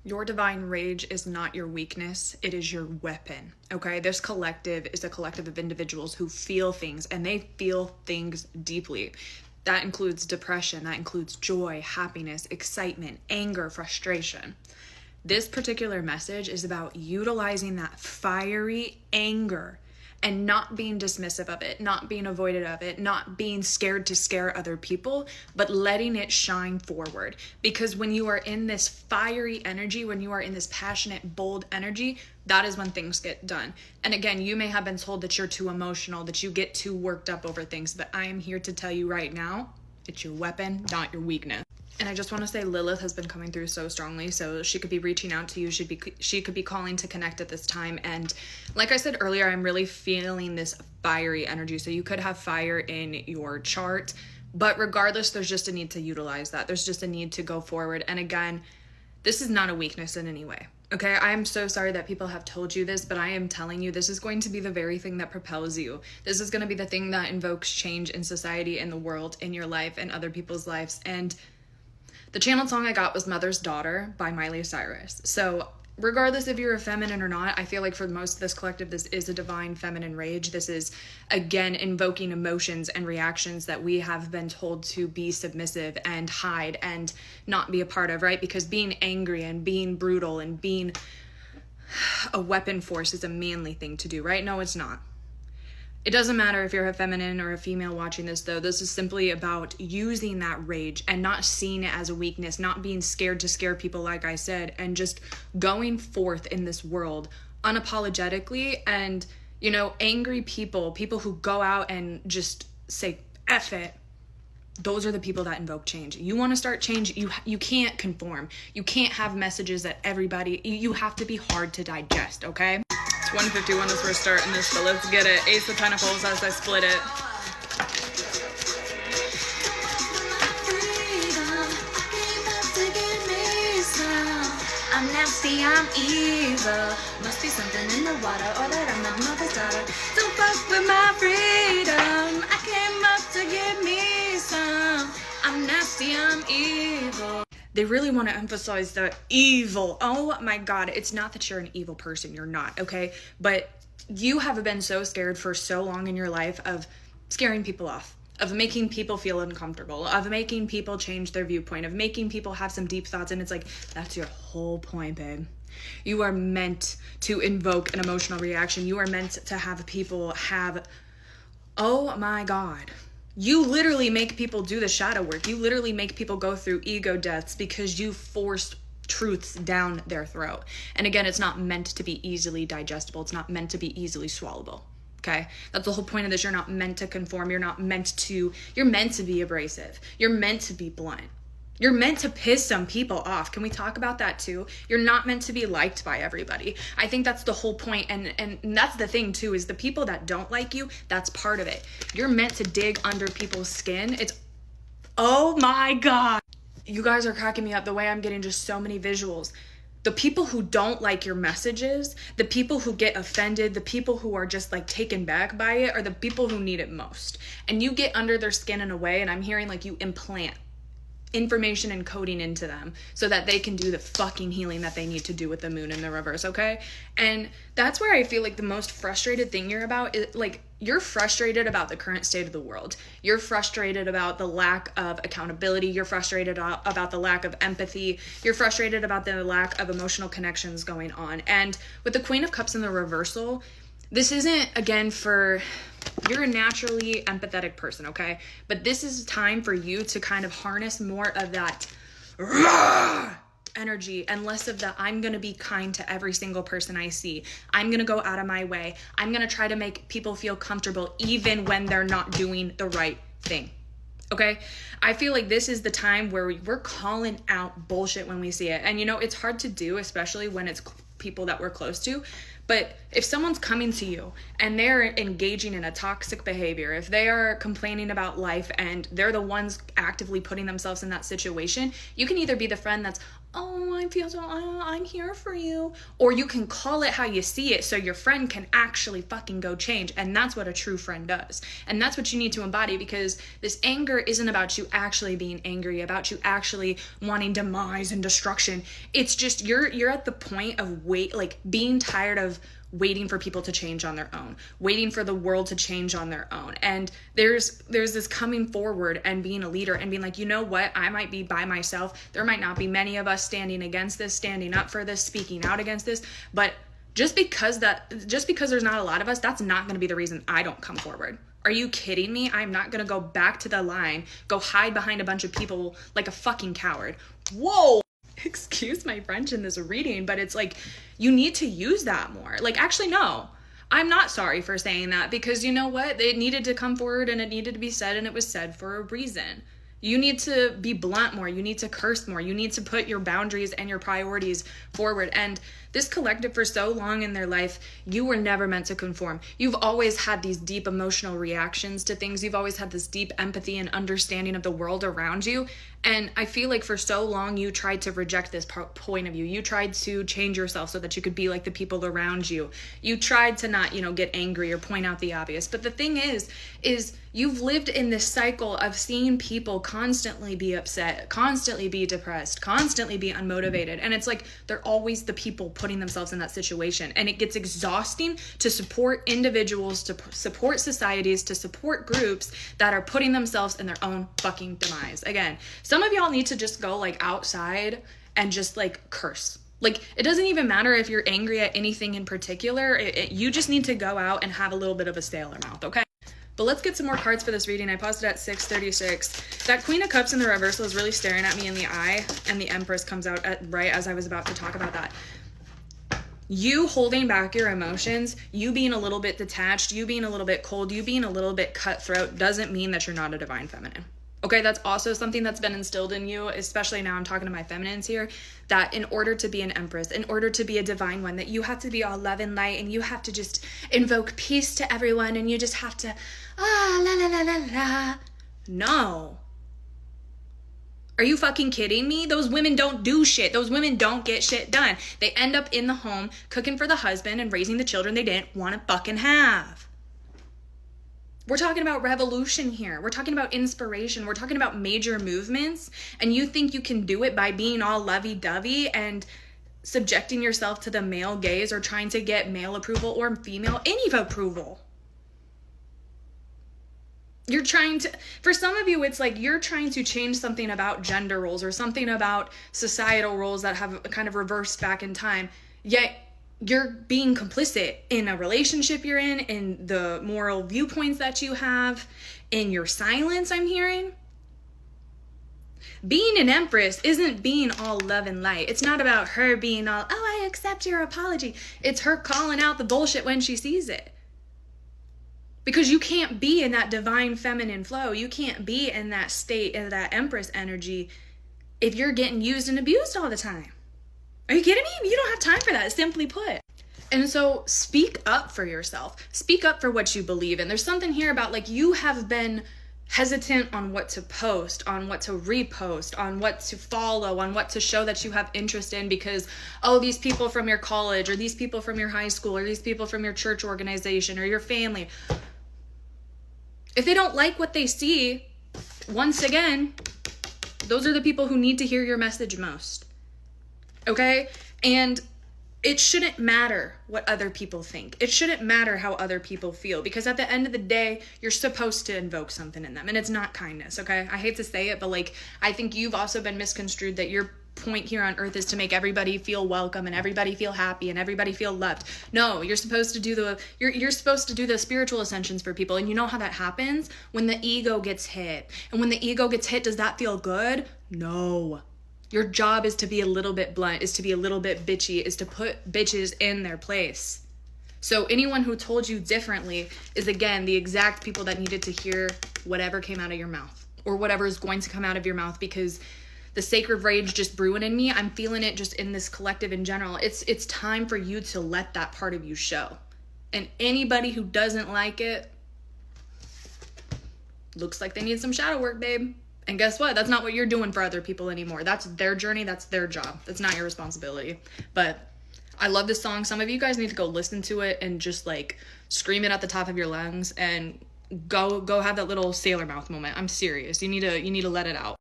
Your divine rage is not your weakness, it is your weapon, okay? This collective is a collective of individuals who feel things, and they feel things deeply. That includes depression, that includes joy, happiness, excitement, anger, frustration. This particular message is about utilizing that fiery anger and not being dismissive of it, not being avoided of it, not being scared to scare other people, but letting it shine forward. Because when you are in this fiery energy, when you are in this passionate, bold energy, that is when things get done. And again, you may have been told that you're too emotional, that you get too worked up over things, but I am here to tell you right now, it's your weapon, not your weakness. And I just want to say Lilith has been coming through so strongly, so she could be reaching out to you. She could be calling to connect at this time. And like I said earlier, I'm really feeling this fiery energy. So you could have fire in your chart, but regardless, there's just a need to utilize that. There's just a need to go forward. And again, this is not a weakness in any way. Okay, I am so sorry that people have told you this, but I am telling you, this is going to be the very thing that propels you. This is going to be the thing that invokes change in society, in the world, in your life, and other people's lives. And the channeled song I got was Mother's Daughter by Miley Cyrus. So regardless if you're a feminine or not, I feel like for most of this collective, this is a divine feminine rage. This is, again, invoking emotions and reactions that we have been told to be submissive and hide and not be a part of, right? Because being angry and being brutal and being a weapon force is a manly thing to do, right? No, it's not. It doesn't matter if you're a feminine or a female watching this, though. This is simply about using that rage and not seeing it as a weakness, not being scared to scare people, like I said, and just going forth in this world unapologetically. And, you know, angry people who go out and just say, F it, those are the people that invoke change. You want to start change, you can't conform. You can't have messages that everybody, you have to be hard to digest, okay? It's 151 as we're starting this, but let's get it. Ace of Pentacles as I split it. I'm nasty, I'm evil. Must be something in the water, or that I'm my mother's daughter. Don't fuck with my freedom. I came up to get me some. I'm nasty, I'm evil. They really want to emphasize the evil. Oh my God, it's not that you're an evil person, you're not, okay? But you have been so scared for so long in your life of scaring people off, of making people feel uncomfortable, of making people change their viewpoint, of making people have some deep thoughts. And it's like, that's your whole point, babe. You are meant to invoke an emotional reaction. You are meant to have people have, oh my God. You literally make people do the shadow work. You literally make people go through ego deaths because you forced truths down their throat. And again, it's not meant to be easily digestible. It's not meant to be easily swallowable. Okay? That's the whole point of this. You're not meant to conform. You're meant to be abrasive. You're meant to be blunt. You're meant to piss some people off. Can we talk about that too? You're not meant to be liked by everybody. I think that's the whole point. And that's the thing too, is the people that don't like you, that's part of it. You're meant to dig under people's skin. It's, oh my God. You guys are cracking me up the way I'm getting just so many visuals. The people who don't like your messages, the people who get offended, the people who are just like taken back by it are the people who need it most. And you get under their skin in a way, and I'm hearing like you implant information and coding into them so that they can do the fucking healing that they need to do with the moon in the reverse, okay? And that's where I feel like the most frustrated thing you're about is like, you're frustrated about the current state of the world. You're frustrated about the lack of accountability. You're frustrated about the lack of empathy. You're frustrated about the lack of emotional connections going on. And with the Queen of Cups in the reversal, this isn't, again, for, you're a naturally empathetic person, okay? But this is time for you to kind of harness more of that energy and less of the, I'm going to be kind to every single person I see. I'm going to go out of my way. I'm going to try to make people feel comfortable even when they're not doing the right thing. Okay? I feel like this is the time where we're calling out bullshit when we see it. And you know, it's hard to do, especially when it's people that we're close to. But if someone's coming to you and they're engaging in a toxic behavior, if they are complaining about life and they're the ones actively putting themselves in that situation, you can either be the friend that's, oh, I feel so, I'm here for you. Or you can call it how you see it so your friend can actually fucking go change. And that's what a true friend does. And that's what you need to embody, because this anger isn't about you actually being angry, about you actually wanting demise and destruction. It's just you're at the point of being tired of waiting for people to change on their own, waiting for the world to change on their own. And there's this coming forward and being a leader and being like, you know what, I might be by myself. There might not be many of us standing against this, standing up for this, speaking out against this, but just because there's not a lot of us, that's not going to be the reason I don't come forward. Are you kidding me? I'm not going to go back to the line, go hide behind a bunch of people like a fucking coward. Whoa! Excuse my French in this reading, but it's like, you need to use that more. Like, actually, no, I'm not sorry for saying that, because you know what? It needed to come forward and it needed to be said, and it was said for a reason. You need to be blunt more. You need to curse more. You need to put your boundaries and your priorities forward. And this collective, for so long in their life, you were never meant to conform. You've always had these deep emotional reactions to things. You've always had this deep empathy and understanding of the world around you. And I feel like for so long, you tried to reject this point of view. You tried to change yourself so that you could be like the people around you. You tried to not, get angry or point out the obvious. But the thing is you've lived in this cycle of seeing people constantly be upset, constantly be depressed, constantly be unmotivated. And it's like, they're always the people putting themselves in that situation. And it gets exhausting to support individuals, to support societies, to support groups that are putting themselves in their own fucking demise. Again, some of y'all need to just go outside and just curse. It doesn't even matter if you're angry at anything in particular. You just need to go out and have a little bit of a sailor mouth, okay? But let's get some more cards for this reading. I paused it at 6:36. That Queen of Cups in the reversal is really staring at me in the eye, and the Empress comes out right as I was about to talk about that. You holding back your emotions, you being a little bit detached, you being a little bit cold, you being a little bit cutthroat doesn't mean that you're not a divine feminine. Okay, that's also something that's been instilled in you, especially now I'm talking to my feminines here, that in order to be an empress, in order to be a divine one, that you have to be all love and light, and you have to just invoke peace to everyone, and you just have to, la la la la la. No. Are you fucking kidding me? Those women don't do shit. Those women don't get shit done. They end up in the home cooking for the husband and raising the children they didn't want to fucking have. We're talking about revolution here. We're talking about inspiration. We're talking about major movements. And you think you can do it by being all lovey-dovey and subjecting yourself to the male gaze or trying to get male approval or female any approval. You're trying to, for some of you, it's like you're trying to change something about gender roles or something about societal roles that have kind of reversed back in time. Yet you're being complicit in a relationship you're in the moral viewpoints that you have, in your silence, I'm hearing. Being an empress isn't being all love and light. It's not about her being all, oh, I accept your apology. It's her calling out the bullshit when she sees it. Because you can't be in that divine feminine flow. You can't be in that state of that empress energy if you're getting used and abused all the time. Are you kidding me? You don't have time for that, simply put. And so speak up for yourself. Speak up for what you believe in. There's something here about you have been hesitant on what to post, on what to repost, on what to follow, on what to show that you have interest in because, oh, these people from your college or these people from your high school or these people from your church organization or your family. If they don't like what they see, once again, those are the people who need to hear your message most. Okay? And it shouldn't matter what other people think. It shouldn't matter how other people feel because at the end of the day, you're supposed to invoke something in them and it's not kindness, okay? I hate to say it, but I think you've also been misconstrued that your point here on earth is to make everybody feel welcome and everybody feel happy and everybody feel loved. No, you're supposed to do you're supposed to do the spiritual ascensions for people. And you know how that happens? When the ego gets hit. And when the ego gets hit, does that feel good? No. Your job is to be a little bit blunt, is to be a little bit bitchy, is to put bitches in their place. So anyone who told you differently is, again, the exact people that needed to hear whatever came out of your mouth or whatever is going to come out of your mouth because the sacred rage just brewing in me, I'm feeling it just in this collective in general. It's time for you to let that part of you show. And anybody who doesn't like it, looks like they need some shadow work, babe. And guess what? That's not what you're doing for other people anymore. That's their journey. That's their job. That's not your responsibility. But I love this song. Some of you guys need to go listen to it and just like scream it at the top of your lungs and go have that little sailor mouth moment. I'm serious. You need to let it out.